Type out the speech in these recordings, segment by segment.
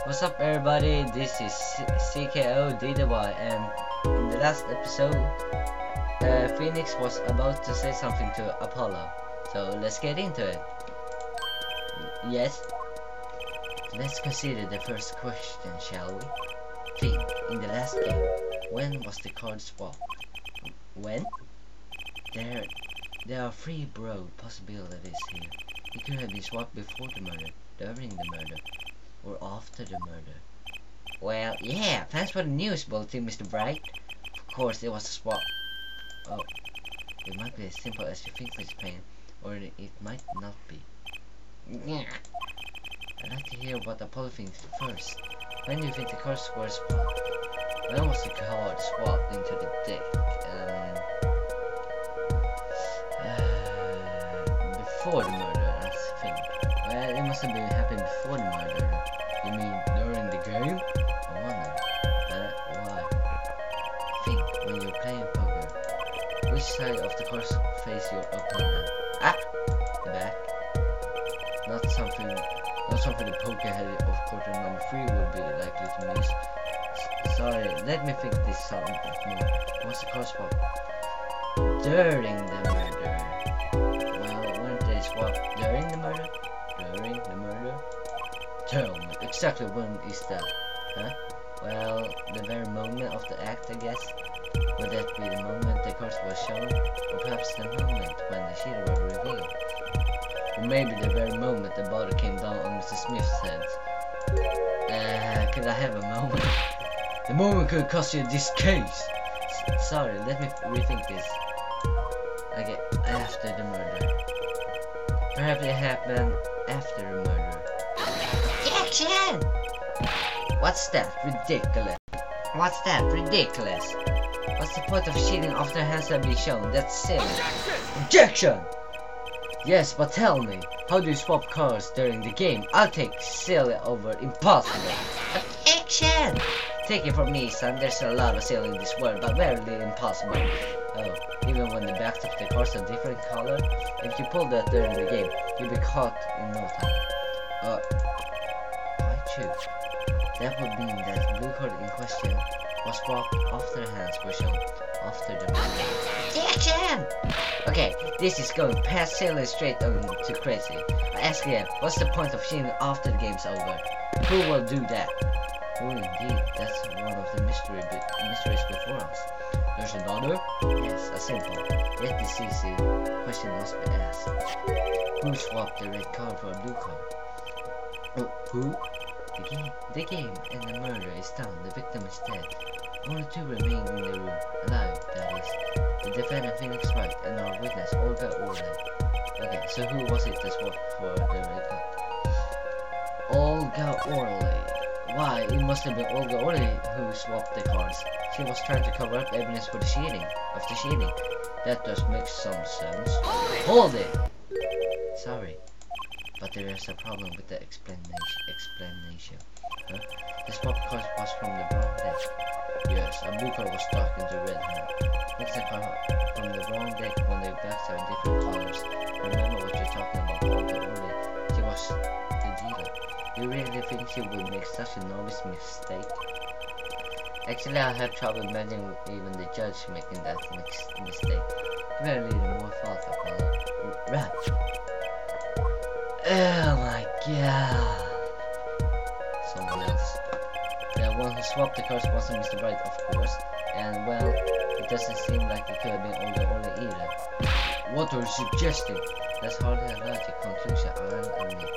What's up everybody, this is CKODDY, and in the last episode Phoenix was about to say something to Apollo, so let's get into it. Yes, let's consider the first question, shall we? Think, in the last game, when was the card swapped? When? There are three broad possibilities here. It could have been swapped before the murder, during the murder, or after the murder. Well, yeah, thanks for the news bulletin, Mr. Bright. Of course, it was a swap. Oh, it might be as simple as you think, Mr. Payne, or it might not be. Yeah. I'd like to hear what Apollo thinks first. When do you think the cards were swapped? When was the card swapped into the deck? Before the murder, I think. Well, it must have been happened before the murder. You mean during the game? I wonder. Why? Think, when you're playing poker, which side of the cards face your opponent? Ah! The back. Not something the poker head of quarter number 3 would be likely to miss. Sorry, let me think this out a bit more. What's the card swap? During the murder. Well, weren't they swapped during the murder? During the murder? Tell me, exactly when is that? Huh? Well, the very moment of the act, I guess. Would that be the moment the cards were shown? Or perhaps the moment when the shield were revealed? Or maybe the very moment the bottle came down on Mr. Smith's head. Could I have a moment? The moment could cost you this case. Sorry, let me rethink this. Okay, after the murder. Perhaps it happened after the murder. Objection! What's that? Ridiculous. What's that? Ridiculous. What's the point of cheating after hands have been shown? That's silly. Objection! Yes, but tell me, how do you swap cards during the game? I'll take silly over impossible. Objection! Take it from me, son, there's a lot of silly in this world, but very little impossible. Oh, even when the backs of the cards are different color? If you pull that during the game, you'll be caught in no time. Why choose? That would mean that the blue card in question was swapped after the hands were shown, after the murder. Objection! Okay, this is going past silly straight on to crazy. I ask again, what's the point of cheating after the game's over? Who will do that? Oh, indeed, that's one of the mysteries before us. There's another? Yes, a simple, yet decisive question must be asked. Who swapped the red card for a blue card? Oh, who? The game and the murder is done, the victim is dead. Only two remain in the room, alive, that is. The defendant Phoenix Wright and our witness Olga Orley. Okay, so who was it that swapped for the red card? Olga Orley. Why, it must have been Olga Orley who swapped the cards. She was trying to cover up evidence for the cheating. That does make some sense. Hold it! Sorry, but there is a problem with the explanation. Huh? The swap card was from the wrong deck. Yes, a blue card was stuck into red hand. It's a card from the wrong deck when the backs are different colors. Remember what you're talking about, Olga Orley. She was the dealer. You really think she would make such a novice mistake? Actually, I have trouble imagining even the judge making that mistake. Very little more thought, Apollo. Right. Oh my god. Someone else. The one who swapped the cards wasn't Mr. Bright, of course. And well, it doesn't seem like it could have been Olga Orley either. What are you suggesting? That's hardly a logical conclusion, I'll admit.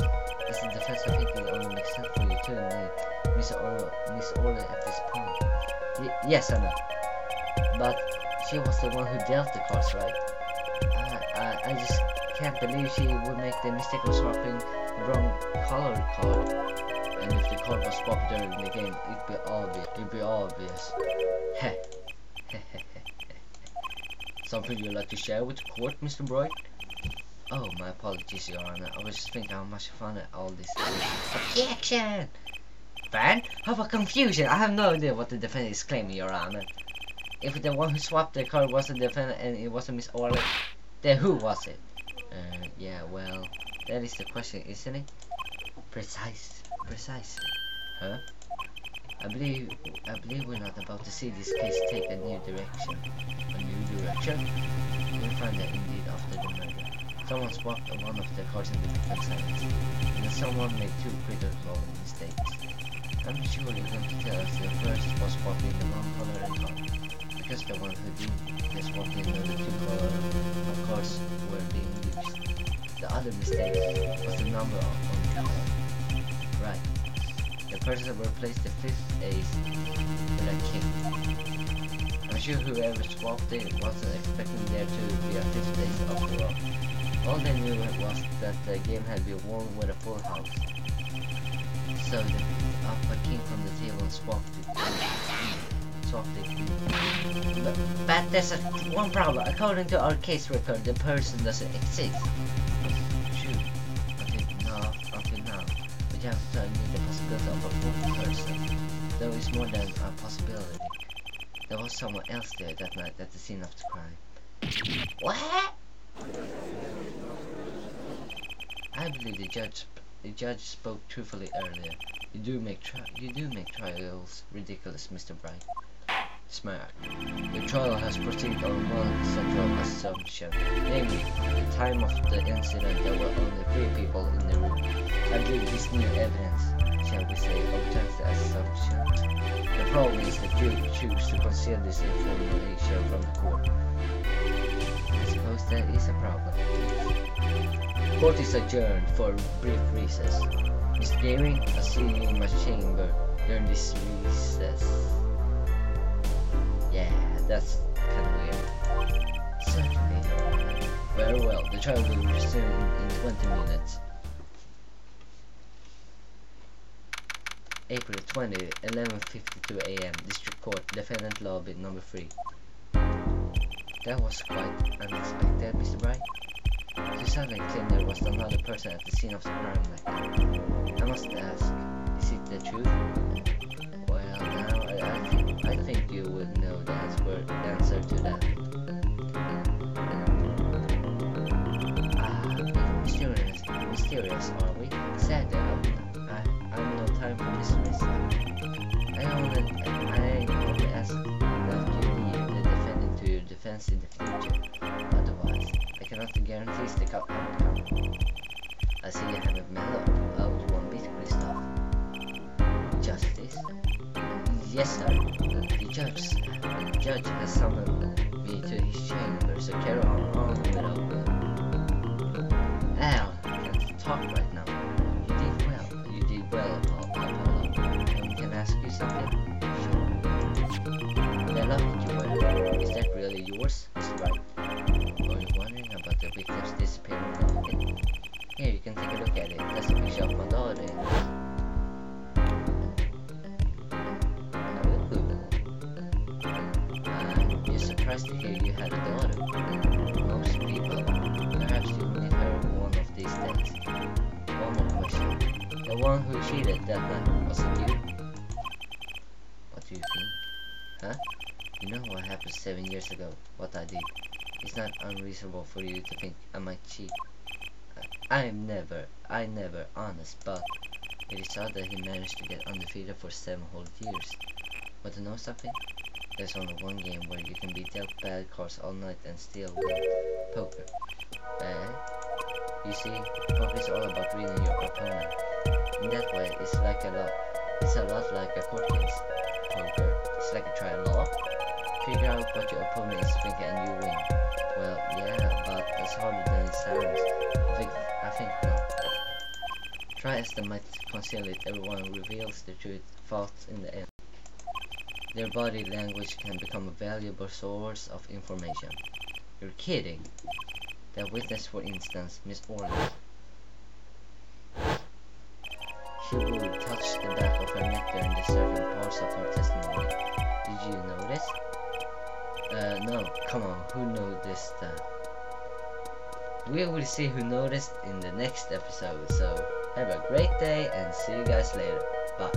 As a defense, I think it only makes sense for you to name Miss Orley at this point. Yes, I know. But she was the one who dealt the cards, right? I just can't believe she would make the mistake of swapping the wrong colored card. And if the card was swapped during the game, it'd be obvious. Heh. Something you'd like to share with the court, Mr. Bright? Oh, my apologies, Your Honor. I was just thinking how much fun all this is. Objection! Fan? How about confusion? I have no idea what the defendant is claiming, Your Honor. If the one who swapped the card was the defendant and it wasn't Miss Orley, then who was it? Yeah, well, that is the question, isn't it? Precisely. Huh? I believe we're not about to see this case take a new direction. A new direction? We'll find that indeed after the murder. Someone swapped one of the cards in the different sides, and someone made two critical mistakes. I'm sure you're going to tell us the first was swapping the wrong color card, because the one who did the swapping of the two colors of cards were being used. The other mistake was the number on the card. Right. The person replaced the fifth ace with a king. I'm sure whoever swapped it wasn't expecting there to be a fifth ace after all. All they knew was that the game had been won with a full house. So they picked up a king from the table and swapped it. But there's one problem. According to our case record, the person doesn't exist. True. Until now. But you have to admit the possibility of a fourth person. Though it's more than a possibility. There was someone else there that night at the scene of the crime. What? I believe the judge spoke truthfully earlier. You do make trials ridiculous, Mr. Bright. Smack. The trial has proceeded on one central assumption, namely, the time of the incident there were only 3 people in the room. I believe this new evidence, shall we say, overturns the assumption. The problem is that you choose to conceal this information from the court. I suppose that is a problem. Court is adjourned for a brief recess. Mr. Gaming, I'll see you in my chamber during this recess. Yeah, that's kind of weird. Certainly. Very well, the trial will resume in 20 minutes. April 20, 11:52 AM, District Court, Defendant Lobby, number 3. That was quite unexpected, Mr. Bright. You suddenly claimed there was another person at the scene of the crime like that. I must ask, is it the truth? Well, now I think you would know the answer to that. Mysterious, are we? Sadly, I'm no time for mysteries. I only ask that you leave the defendant to your defense in the future. Otherwise, I cannot guarantee the outcome. I see you haven't mellowed out one bit, Christoph. Justice? Yes, sir. The judge has summoned me to his chamber, so carry on without Al, I can't talk right now. You did well, Apollo. Can I ask you something? Sure. The locket you wear, is that really yours? Mr. Wright? Are you wondering about the victim's disappearing locket? Here, you can take a look at it. That's a picture of my daughter. I'm surprised to hear you had a daughter. Most people. Perhaps you'll meet her one of these days. One more question. The one who cheated that night, was it you? What do you think? Huh? You know what happened 7 years ago, what I did. It's not unreasonable for you to think I might cheat. I never honest, but it is odd that he managed to get undefeated for 7 whole years. Want to know something? There's only one game where you can be dealt bad cards all night and still win. Poker. You see, poker is all about reading your opponent. In that way, it's a lot like a court case. Poker, it's like a trial law. Figure out what your opponent is thinking and you win. Well, yeah, but it's harder than it sounds. I think not. Try as they might conceal it, everyone reveals the truth, thoughts in the end. Their body language can become a valuable source of information. You're kidding. The witness, for instance, Miss Orley. She would touch the back of her neck during the certain parts of her testimony. Did you notice? No, come on, who noticed that? We will see who noticed in the next episode, so have a great day and see you guys later. Bye.